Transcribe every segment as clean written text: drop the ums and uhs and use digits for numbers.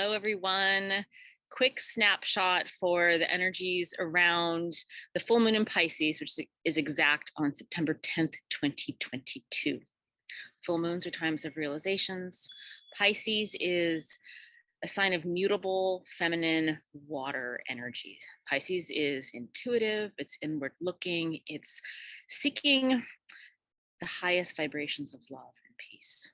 Hello, everyone. Quick snapshot for the energies around the full moon in Pisces, which is exact on September 10th, 2022. Full moons are times of realizations. Pisces is a sign of mutable, feminine water energy. Pisces is intuitive, it's inward looking, it's seeking the highest vibrations of love and peace.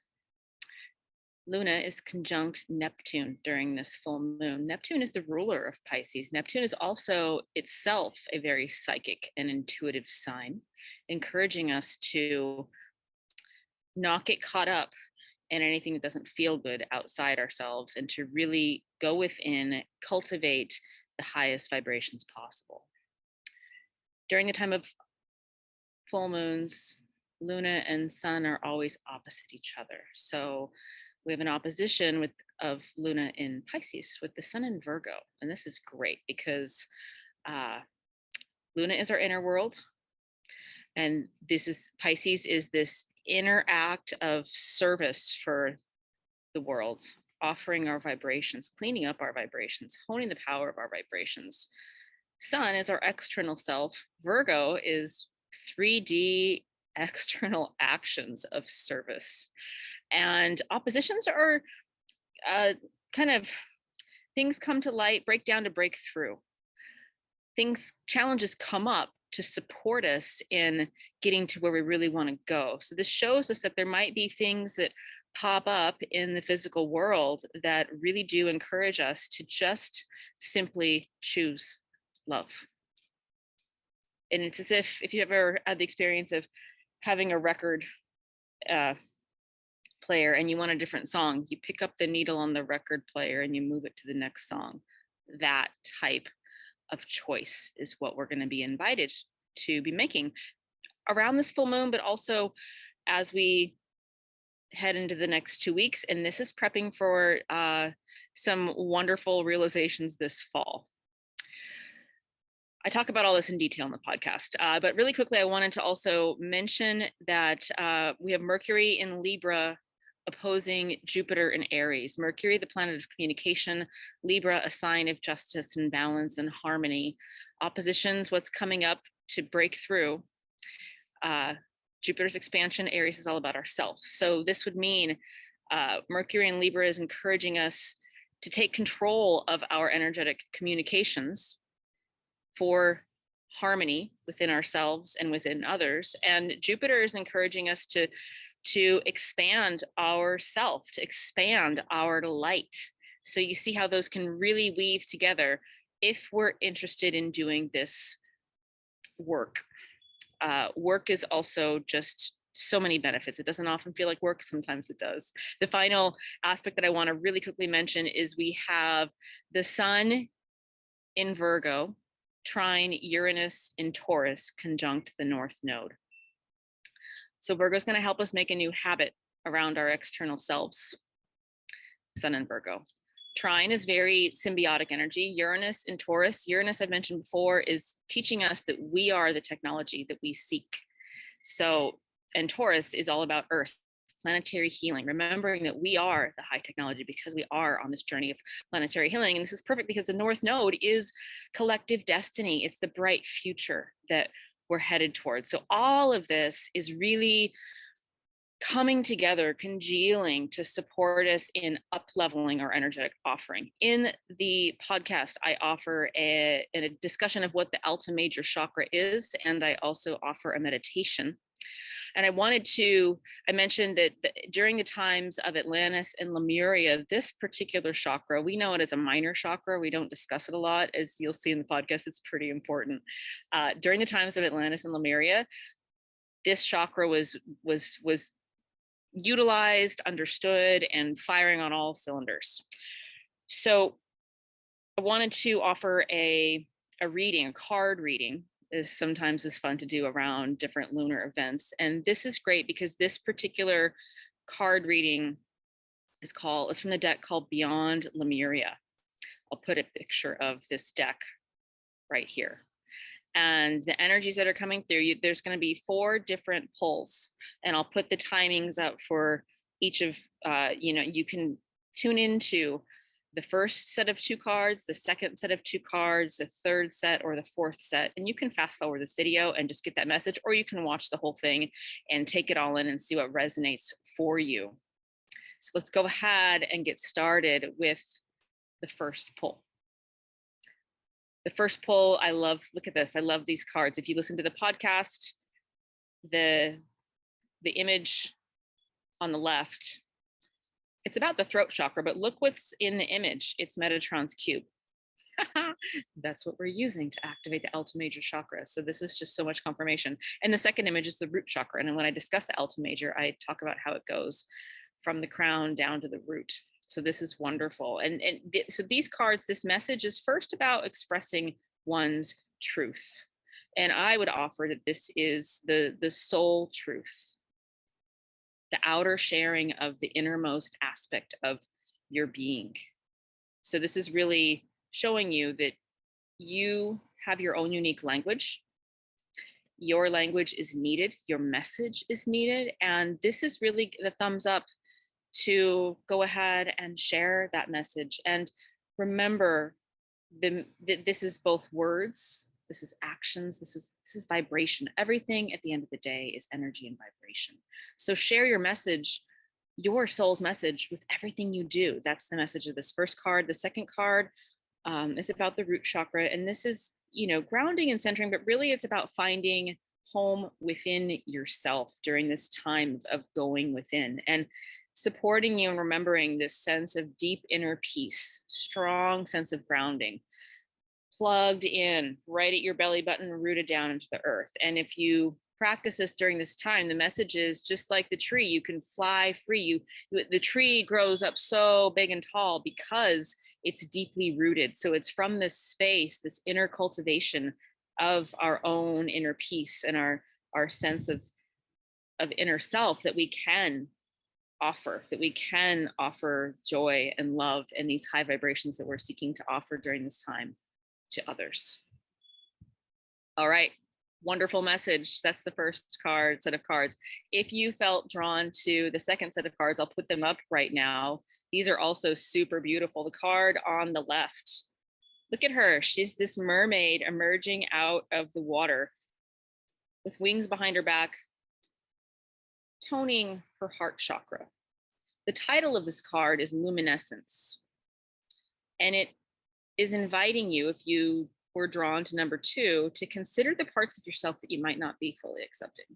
Luna is conjunct Neptune during this full moon. Neptune is the ruler of Pisces. Neptune is also itself a very psychic and intuitive sign, encouraging us to not get caught up in anything that doesn't feel good outside ourselves and to really go within, cultivate the highest vibrations possible. During the time of full moons, Luna and Sun are always opposite each other. So we have an opposition of Luna in Pisces with the Sun in Virgo. And this is great because Luna is our inner world. And Pisces is this inner act of service for the world, offering our vibrations, cleaning up our vibrations, honing the power of our vibrations. Sun is our external self. Virgo is 3D external actions of service. And oppositions are kind of things come to light, break down to break through. Challenges come up to support us in getting to where we really want to go. So this shows us that there might be things that pop up in the physical world that really do encourage us to just simply choose love. And it's as if you've ever had the experience of having a record player and you want a different song, you pick up the needle on the record player and you move it to the next song. That type of choice is what we're going to be invited to be making around this full moon, but also as we head into the next 2 weeks. And this is prepping for some wonderful realizations this fall. I talk about all this in detail in the podcast, but really quickly, I wanted to also mention that we have Mercury in Libra opposing Jupiter in Aries. Mercury, the planet of communication, Libra, a sign of justice and balance and harmony. Oppositions, what's coming up to break through. Jupiter's expansion, Aries is all about ourselves. So this would mean Mercury in Libra is encouraging us to take control of our energetic communications for harmony within ourselves and within others. And Jupiter is encouraging us to expand our self, to expand our light. So you see how those can really weave together if we're interested in doing this work. Work is also just so many benefits. It doesn't often feel like work, sometimes it does. The final aspect that I want to really quickly mention is we have the Sun in Virgo, trine Uranus in Taurus, conjunct the North Node. So Virgo is going to help us make a new habit around our external selves. Sun in Virgo. Trine is very symbiotic energy. Uranus in Taurus. Uranus, I've mentioned before, is teaching us that we are the technology that we seek. So, and Taurus is all about Earth, planetary healing, remembering that we are the high technology because we are on this journey of planetary healing. And this is perfect because the North Node is collective destiny. It's the bright future that we're headed towards. So all of this is really coming together, congealing to support us in up-leveling our energetic offering. In the podcast, I offer a discussion of what the Alta Major Chakra is, and I also offer a meditation. And I mentioned that during the times of Atlantis and Lemuria, this particular chakra, we know it as a minor chakra. We don't discuss it a lot. As you'll see in the podcast, it's pretty important. During the times of Atlantis and Lemuria, this chakra was utilized, understood, and firing on all cylinders. So I wanted to offer a reading, a card reading. Sometimes is fun to do around different lunar events. And this is great because this particular card reading is from the deck called Beyond Lemuria. I'll put a picture of this deck right here. And the energies that are coming through, there's going to be 4 different pulls, and I'll put the timings up for each of, you can tune into the first set of 2 cards, the second set of 2 cards, the third set, or the fourth set. And you can fast forward this video and just get that message, or you can watch the whole thing and take it all in and see what resonates for you. So let's go ahead and get started with the first pull. The first pull, I love, look at this, I love these cards. If you listen to the podcast, the image on the left, it's about the throat chakra, but look what's in the image. It's Metatron's cube. That's what we're using to activate the Alta Major Chakra. So this is just so much confirmation. And the second image is the root chakra. And when I discuss the Alta Major, I talk about how it goes from the crown down to the root. So this is wonderful. So these cards, this message is first about expressing one's truth. And I would offer that this is the soul truth, the outer sharing of the innermost aspect of your being. So this is really showing you that you have your own unique language. Your language is needed, your message is needed. And this is really the thumbs up to go ahead and share that message. And remember that this is both words, this is actions, this is vibration. Everything at the end of the day is energy and vibration. So share your message, your soul's message, with everything you do. That's the message of this first card. The second card is about the root chakra. And this is, grounding and centering, but really it's about finding home within yourself during this time of going within, and supporting you and remembering this sense of deep inner peace, strong sense of grounding, plugged in right at your belly button, rooted down into the earth. And if you practice this during this time, the message is just like the tree, you can fly free. The tree grows up so big and tall because it's deeply rooted. So it's from this space, this inner cultivation of our own inner peace and our sense of inner self that we can offer joy and love and these high vibrations that we're seeking to offer during this time to others. All right, wonderful message. That's the first set of cards. If you felt drawn to the second set of cards, I'll put them up right now. These are also super beautiful. The card on the left, look at her. She's this mermaid emerging out of the water with wings behind her back, toning her heart chakra. The title of this card is Luminescence. And it is inviting you, if you were drawn to number 2, to consider the parts of yourself that you might not be fully accepting.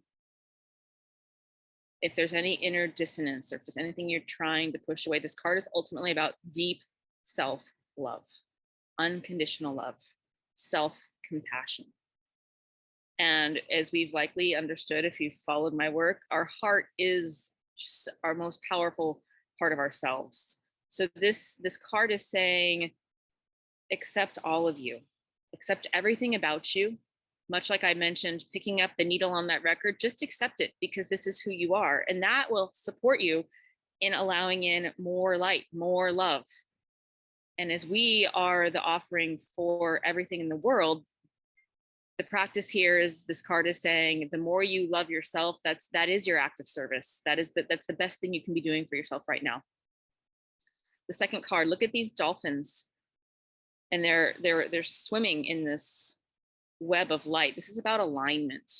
If there's any inner dissonance, or if there's anything you're trying to push away, this card is ultimately about deep self-love, unconditional love, self-compassion. And as we've likely understood, if you've followed my work, our heart is just our most powerful part of ourselves. So this card is saying, accept all of you, accept everything about you. Much like I mentioned, picking up the needle on that record, just accept it, because this is who you are. And that will support you in allowing in more light, more love. And as we are the offering for everything in the world, the practice here is, this card is saying, the more you love yourself, that is your act of service. That's the best thing you can be doing for yourself right now. The second card, look at these dolphins, and they're swimming in this web of light. This is about alignment.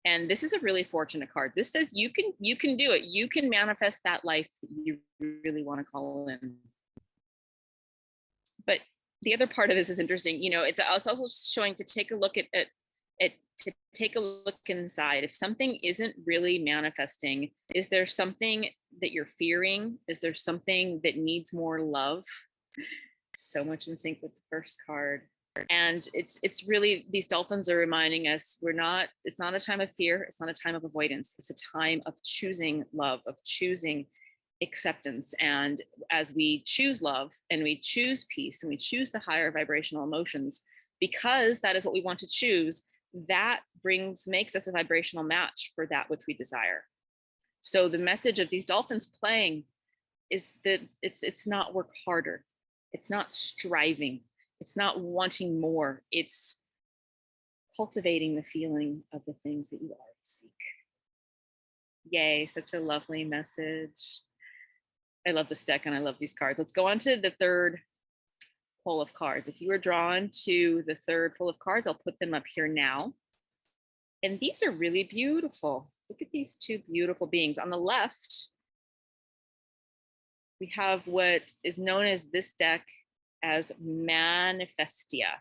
And this is a really fortunate card. This says you can do it. You can manifest that life that you really want to call in. But the other part of this is interesting. It's also showing to take a look at to take a look inside. If something isn't really manifesting, is there something that you're fearing? Is there something that needs more love? So much in sync with the first card. And it's really, these dolphins are reminding us, it's not a time of fear. It's not a time of avoidance. It's a time of choosing love, of choosing acceptance. And as we choose love and we choose peace and we choose the higher vibrational emotions, because that is what we want to choose, that makes us a vibrational match for that which we desire. So the message of these dolphins playing is that it's not work harder. It's not striving. It's not wanting more. It's cultivating the feeling of the things that you already seek. Yay, such a lovely message. I love this deck and I love these cards. Let's go on to the third pull of cards. If you were drawn to the third pull of cards, I'll put them up here now. And these are really beautiful. Look at these two beautiful beings. On the left, we have what is known as this deck as Manifestia.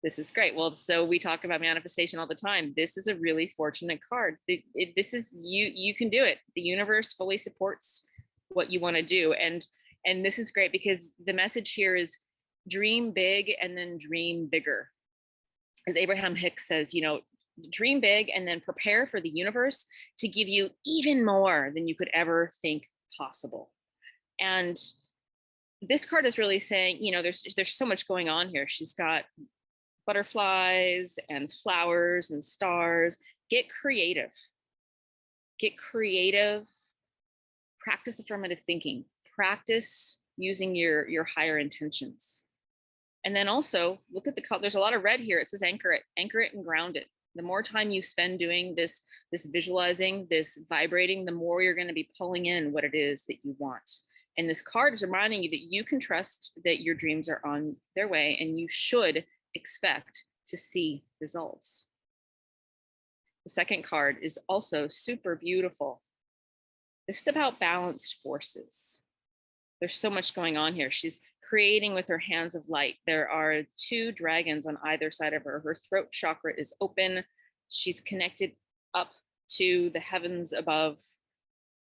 This is great. Well, so we talk about manifestation all the time. This is a really fortunate card. This is you can do it. The universe fully supports what you want to do. And this is great because the message here is dream big and then dream bigger. As Abraham Hicks says, you know, dream big and then prepare for the universe to give you even more than you could ever think possible. And this card is really saying, you know, there's so much going on here. She's got butterflies and flowers and stars. Get creative. Get creative. Practice affirmative thinking. Practice using your higher intentions. And then also look at the color. There's a lot of red here. It says anchor it and ground it. The more time you spend doing this visualizing, this vibrating, the more you're going to be pulling in what it is that you want. And this card is reminding you that you can trust that your dreams are on their way and you should expect to see results. The second card is also super beautiful. This is about balanced forces. There's so much going on here. She's creating with her hands of light. There are two dragons on either side of her. Her throat chakra is open. She's connected up to the heavens above,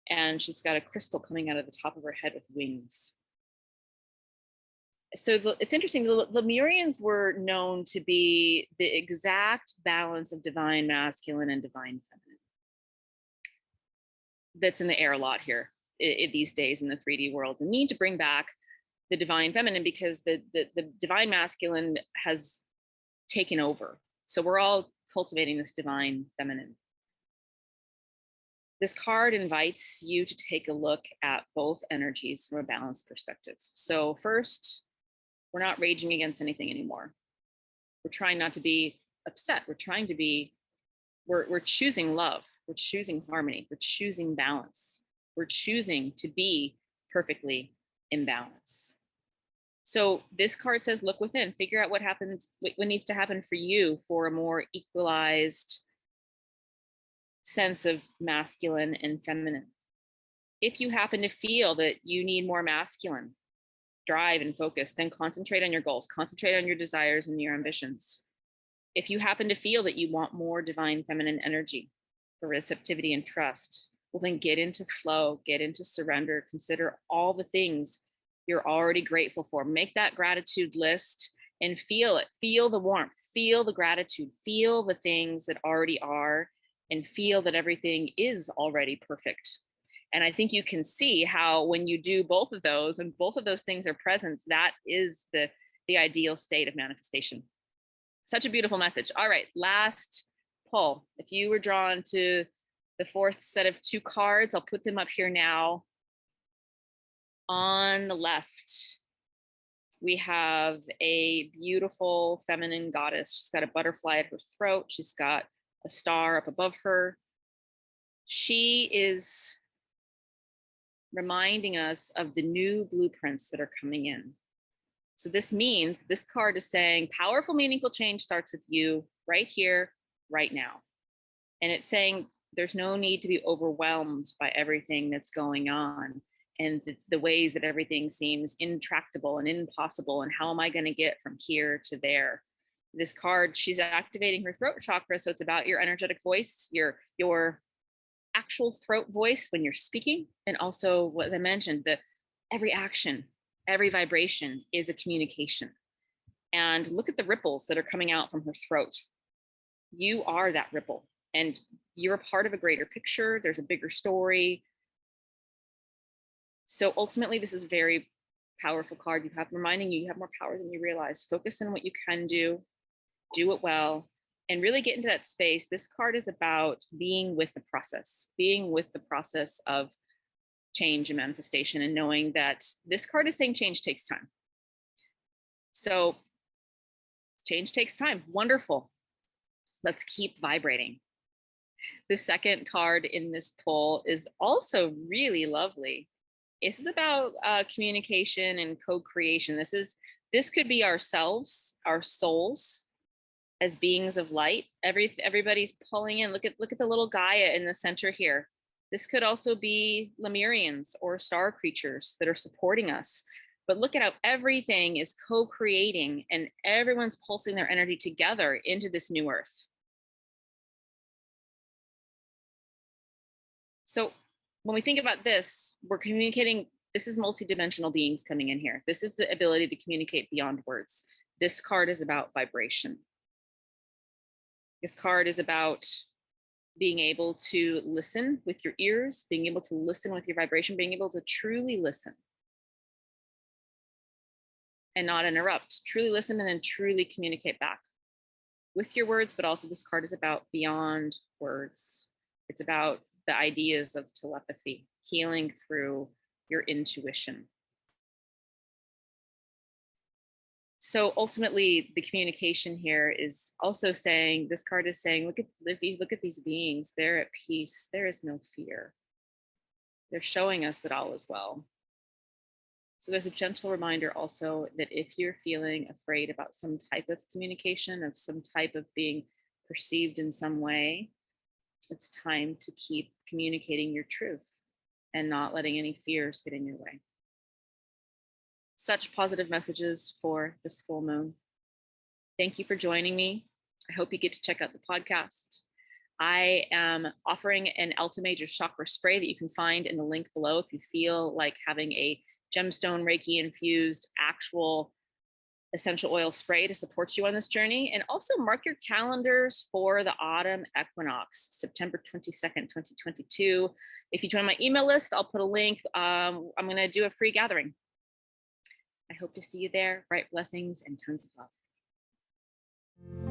and she's got a crystal coming out of the top of her head with wings. So it's interesting, the Lemurians were known to be the exact balance of divine masculine and divine feminine. That's in the air a lot here these days in the 3D world. The need to bring back the divine feminine because the divine masculine has taken over. So we're all cultivating this divine feminine. This card invites you to take a look at both energies from a balanced perspective. So first, we're not raging against anything anymore. We're trying not to be upset. We're trying to be, we're choosing love. We're choosing harmony. We're choosing balance. We're choosing to be perfectly in balance. So this card says, look within, figure out what happens, what needs to happen for you for a more equalized sense of masculine and feminine. If you happen to feel that you need more masculine drive and focus, then concentrate on your goals, concentrate on your desires and your ambitions. If you happen to feel that you want more divine feminine energy for receptivity and trust, well, then get into flow, get into surrender, consider all the things you're already grateful for. Make that gratitude list and feel it. Feel the warmth, feel the gratitude, feel the things that already are, and feel that everything is already perfect. And I think you can see how when you do both of those and both of those things are present, that is the ideal state of manifestation. Such a beautiful message. All right, last pull. If you were drawn to the fourth set of two cards, I'll put them up here now. On the left, we have a beautiful feminine goddess. She's got a butterfly at her throat. She's got a star up above her. She is reminding us of the new blueprints that are coming in. So this means this card is saying powerful, meaningful change starts with you right here, right now. And it's saying there's no need to be overwhelmed by everything that's going on and the ways that everything seems intractable and impossible. And how am I going to get from here to there? This card, she's activating her throat chakra. So it's about your energetic voice, your actual throat voice when you're speaking. And also, as I mentioned, every action, every vibration is a communication. And look at the ripples that are coming out from her throat. You are that ripple and you're a part of a greater picture. There's a bigger story. So ultimately, this is a very powerful card. You have reminding you have more power than you realize. Focus on what you can do it well, and really get into that space. This card is about being with the process of change and manifestation, and knowing that this card is saying change takes time. So change takes time. Wonderful. Let's keep vibrating. The second card in this pull is also really lovely. This is about communication and co-creation. This could be ourselves, our souls, as beings of light. Everybody's pulling in. Look at the little Gaia in the center here. This could also be Lemurians or star creatures that are supporting us. But look at how everything is co-creating and everyone's pulsing their energy together into this new earth. So when we think about this, we're communicating. This is multidimensional beings coming in here. This is the ability to communicate beyond words. This card is about vibration. This card is about being able to listen with your ears, being able to listen with your vibration, being able to truly listen and not interrupt, truly listen and then truly communicate back with your words. But also this card is about beyond words. It's about the ideas of telepathy, healing through your intuition. So ultimately, the communication here is also saying, this card is saying, look at these beings, they're at peace, there is no fear. They're showing us that all is well. So there's a gentle reminder also that if you're feeling afraid about some type of communication, of some type of being perceived in some way, it's time to keep communicating your truth and not letting any fears get in your way. Such positive messages for this full moon. Thank you for joining me. I hope you get to check out the podcast. I am offering an Alta Major Chakra spray that you can find in the link below if you feel like having a gemstone Reiki infused actual essential oil spray to support you on this journey. And also mark your calendars for the autumn equinox, September 22nd, 2022. If you join my email list, I'll put a link. I'm going to do a free gathering. I hope to see you there. Bright blessings and tons of love.